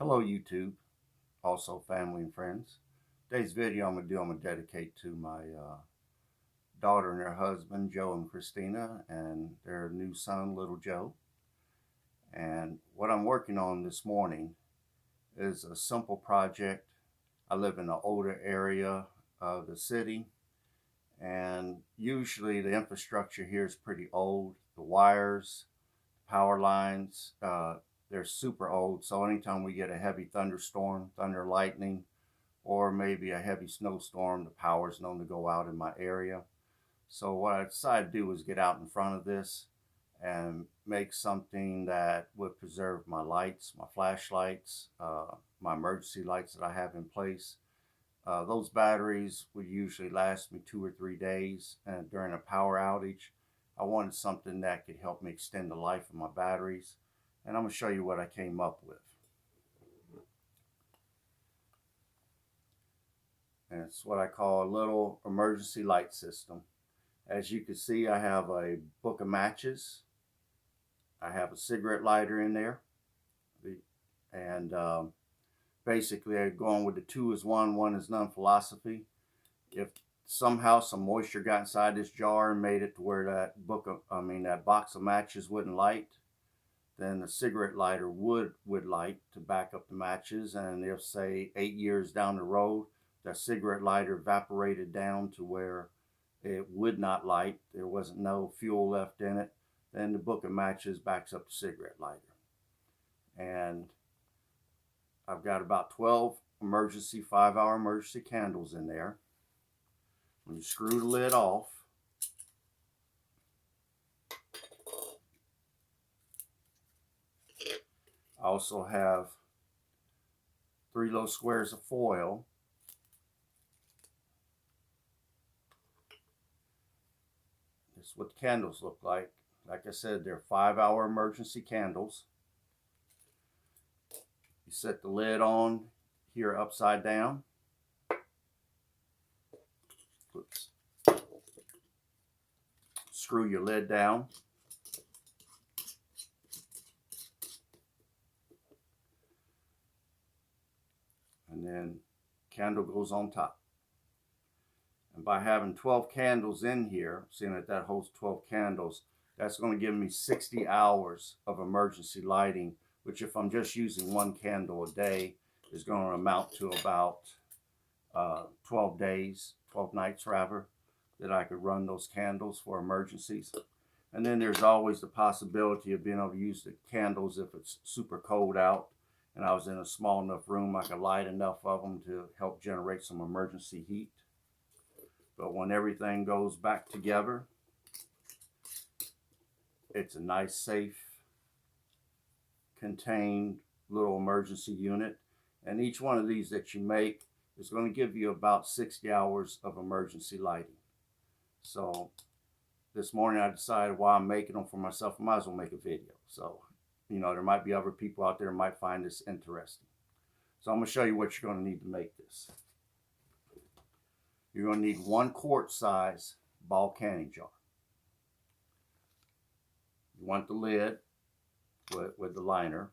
Hello YouTube, also family and friends. Today's video I'm going to dedicate to my daughter and her husband, Joe and Christina, and their new son, little Joe. And what I'm working on this morning is a simple project. I live in an older area of the city, and usually the infrastructure here is pretty old. The wires, power lines, they're super old. So anytime we get a heavy thunderstorm, thunder, lightning, or maybe a heavy snowstorm, the power is known to go out in my area. So what I decided to do was get out in front of this and make something that would preserve my lights, my flashlights, my emergency lights that I have in place. Those batteries would usually last me 2 or 3 days, and during a power outage, I wanted something that could help me extend the life of my batteries, and I'm going to show you what I came up with. And it's what I call a little emergency light system. As you can see, I have a book of matches. I have a cigarette lighter in there. And basically, I'm going with the 2 is 1, 1 is none philosophy. If somehow some moisture got inside this jar and made it to where that box of matches wouldn't light, then the cigarette lighter would light to back up the matches. And if, say, 8 years down the road, the cigarette lighter evaporated down to where it would not light, there wasn't no fuel left in it, then the book of matches backs up the cigarette lighter. And I've got about 12 emergency 5-hour emergency candles in there. When you screw the lid off, I also have 3 little squares of foil. This is what the candles look like. Like I said, they're 5-hour emergency candles. You set the lid on here upside down. Oops. Screw your lid down. And then candle goes on top. And by having 12 candles in here, seeing that holds 12 candles, that's going to give me 60 hours of emergency lighting, which if I'm just using 1 candle a day is going to amount to about 12 days, 12 nights rather, that I could run those candles for emergencies. And then there's always the possibility of being able to use the candles if it's super cold out and I was in a small enough room, I could light enough of them to help generate some emergency heat. But when everything goes back together, it's a nice, safe, contained little emergency unit. And each one of these that you make is going to give you about 60 hours of emergency lighting. So this morning I decided while I'm making them for myself, I might as well make a video. So, there might be other people out there who might find this interesting. So I'm going to show you what you're going to need to make this. You're going to need 1 quart size ball canning jar. You want the lid with the liner.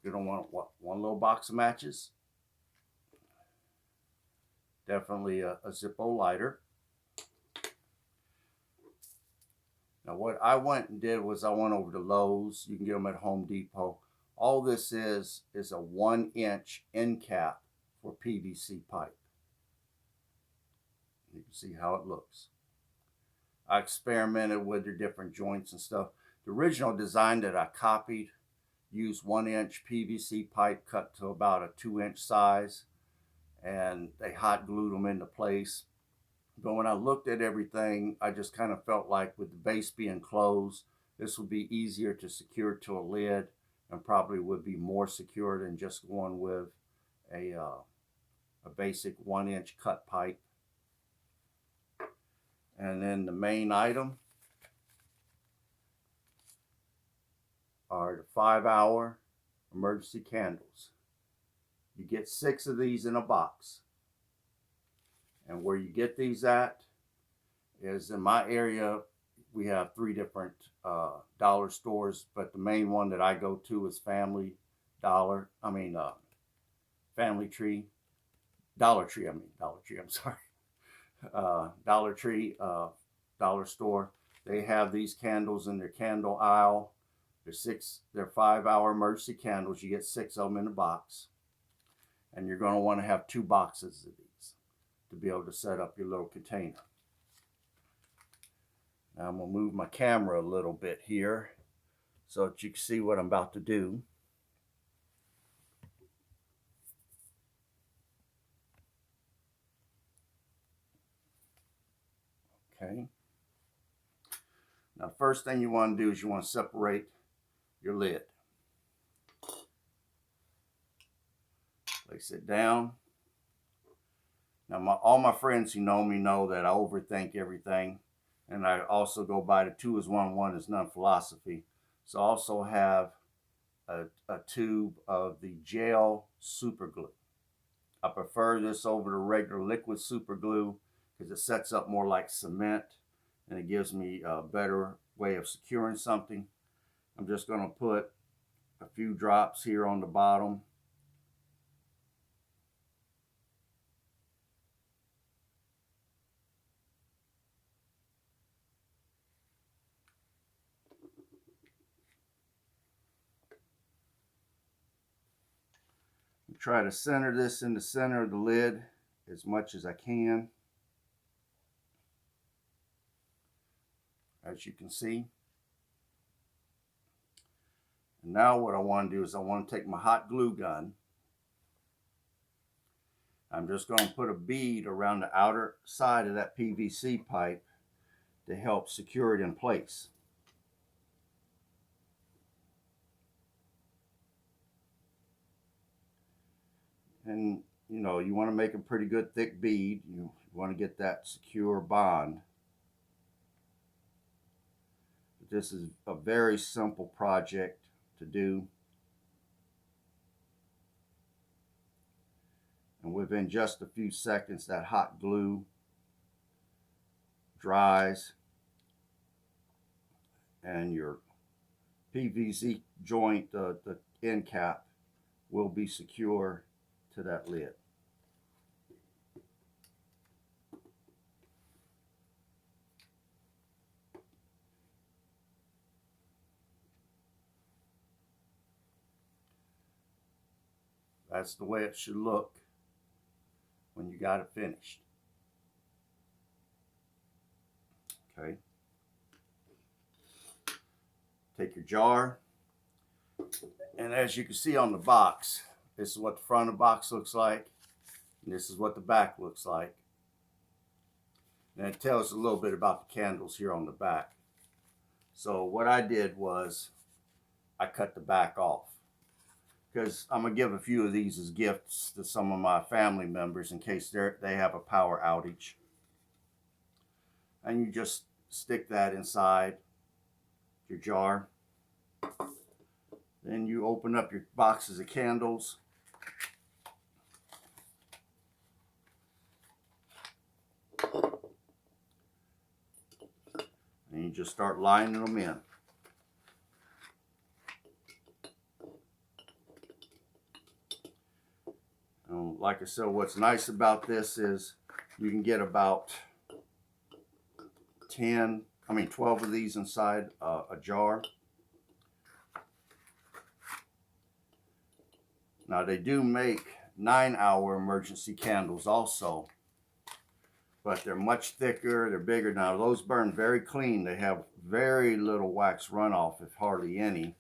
You're going to want 1 little box of matches. Definitely a Zippo lighter. Now what I went and did was I went over to Lowe's. You can get them at Home Depot. All this is a 1-inch end cap for PVC pipe. You can see how it looks. I experimented with the different joints and stuff. The original design that I copied used 1-inch PVC pipe cut to about a 2-inch size, and they hot glued them into place. But when I looked at everything, I just kind of felt like with the base being closed, this would be easier to secure to a lid and probably would be more secure than just going with a basic 1-inch cut pipe. And then the main item are the 5-hour emergency candles. You get 6 of these in a box. And where you get these at is in my area, we have 3 different dollar stores, but the main one that I go to is Family Tree, Dollar Tree. Dollar Tree. I'm sorry, Dollar Tree, dollar store. They have these candles in their candle aisle. They're 5-hour emergency candles. You get 6 of them in a box, and you're going to want to have 2 boxes of these to be able to set up your little container. Now I'm going to move my camera a little bit here so that you can see what I'm about to do. Okay. Now, first thing you want to do is you want to separate your lid. Place it down. Now, all my friends who know me know that I overthink everything, and I also go by the 2 is 1, 1 is none philosophy. So I also have a tube of the gel super glue. I prefer this over the regular liquid super glue because it sets up more like cement and it gives me a better way of securing something. I'm just going to put a few drops here on the bottom. Try to center this in the center of the lid as much as I can. As you can see. And now what I want to do is I want to take my hot glue gun. I'm just going to put a bead around the outer side of that PVC pipe to help secure it in place. And you know, you want to make a pretty good thick bead. You want to get that secure bond. This is a very simple project to do. And within just a few seconds, that hot glue dries and your PVC joint, the end cap, will be secure to that lid. That's the way it should look when you got it finished. Okay. Take your jar, and as you can see on the box, this is what the front of the box looks like, and this is what the back looks like. And it tells a little bit about the candles here on the back. So what I did was I cut the back off, because I'm going to give a few of these as gifts to some of my family members in case they have a power outage. And you just stick that inside your jar. Then you open up your boxes of candles. And you just start lining them in. Like I said, what's nice about this is you can get about 12 of these inside a jar. Now they do make 9-hour emergency candles also, but they're much thicker, they're bigger. Now those burn very clean. They have very little wax runoff, if hardly any,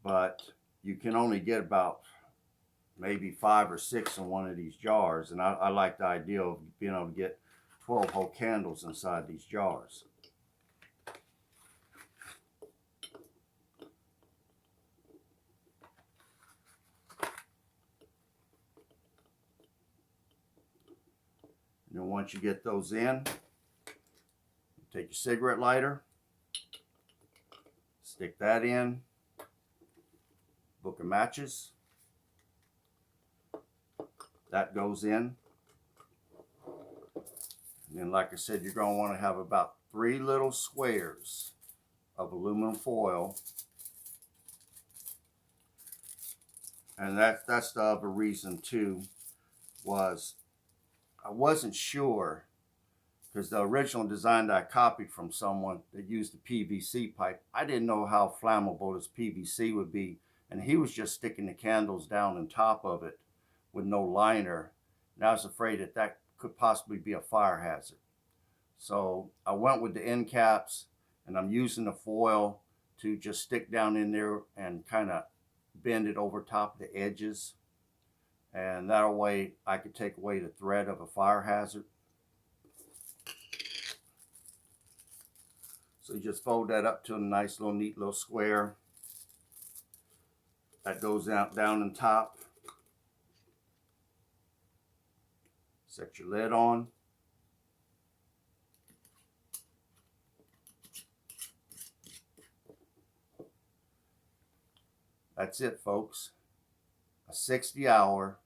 but you can only get about maybe 5 or 6 in one of these jars, and I like the idea of being able to get 12 whole candles inside these jars. And then once you get those in, take your cigarette lighter, stick that in, book of matches, that goes in. And then, like I said, you're going to want to have about 3 little squares of aluminum foil. And that's the other reason too, was I wasn't sure, because the original design that I copied from someone that used the PVC pipe, I didn't know how flammable this PVC would be. And he was just sticking the candles down on top of it with no liner. And I was afraid that that could possibly be a fire hazard. So I went with the end caps, and I'm using the foil to just stick down in there and kind of bend it over top of the edges. And that way I could take away the threat of a fire hazard. So you just fold that up to a nice little neat little square. That goes out down on top. Set your lid on. That's it, folks. A 60-hour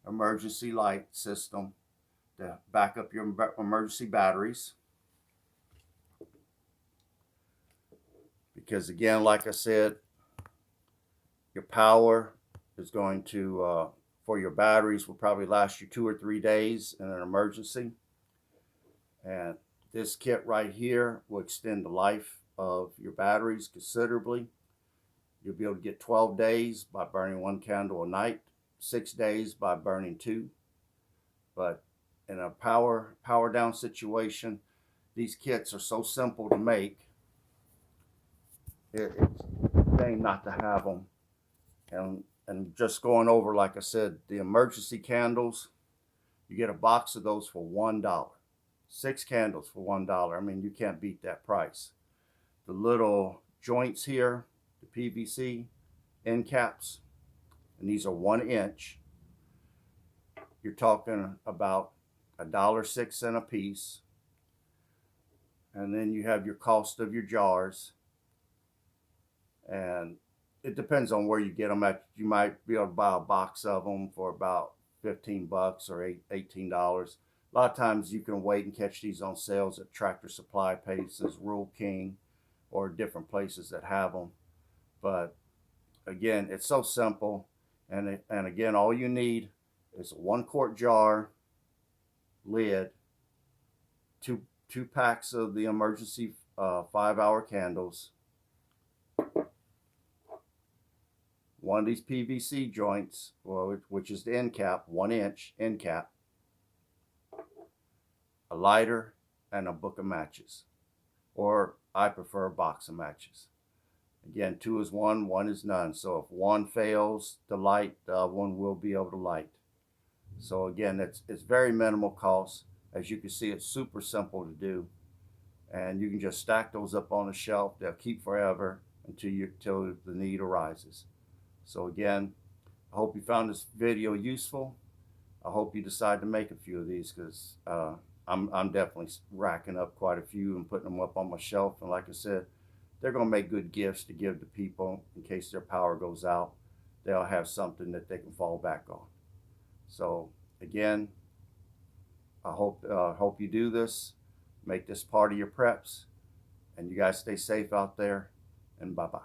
emergency light system to back up your emergency batteries. Because again, like I said, your power is going to, for your batteries, will probably last you 2 or 3 days in an emergency. And this kit right here will extend the life of your batteries considerably. You'll be able to get 12 days by burning 1 candle a night, 6 days by burning 2. But in a power down situation, these kits are so simple to make. It's a shame not to have them. And just going over, like I said, the emergency candles, you get a box of those for $1. 6 candles for $1. I mean, you can't beat that price. The little joints here, the PVC end caps, and these are 1 inch. You're talking about $1.06 a piece. And then you have your cost of your jars. And it depends on where you get them at. You might be able to buy a box of them for about 15 bucks or $18. A lot of times you can wait and catch these on sales at Tractor Supply places, Rural King, or different places that have them. But again, it's so simple. And again, all you need is a 1-quart jar, lid, two packs of the emergency 5-hour candles, 1 of these PVC joints, which is the end cap, 1 inch end cap, a lighter, and a book of matches. Or I prefer a box of matches. Again, 2 is 1, 1 is none. So if one fails to light, the other one will be able to light. So again, it's very minimal cost. As you can see, it's super simple to do. And you can just stack those up on the shelf. They'll keep forever until the need arises. So again, I hope you found this video useful. I hope you decide to make a few of these, because I'm definitely racking up quite a few and putting them up on my shelf. And like I said, they're going to make good gifts to give to people in case their power goes out. They'll have something that they can fall back on. So again, I hope you do this. Make this part of your preps. And you guys stay safe out there. And bye-bye.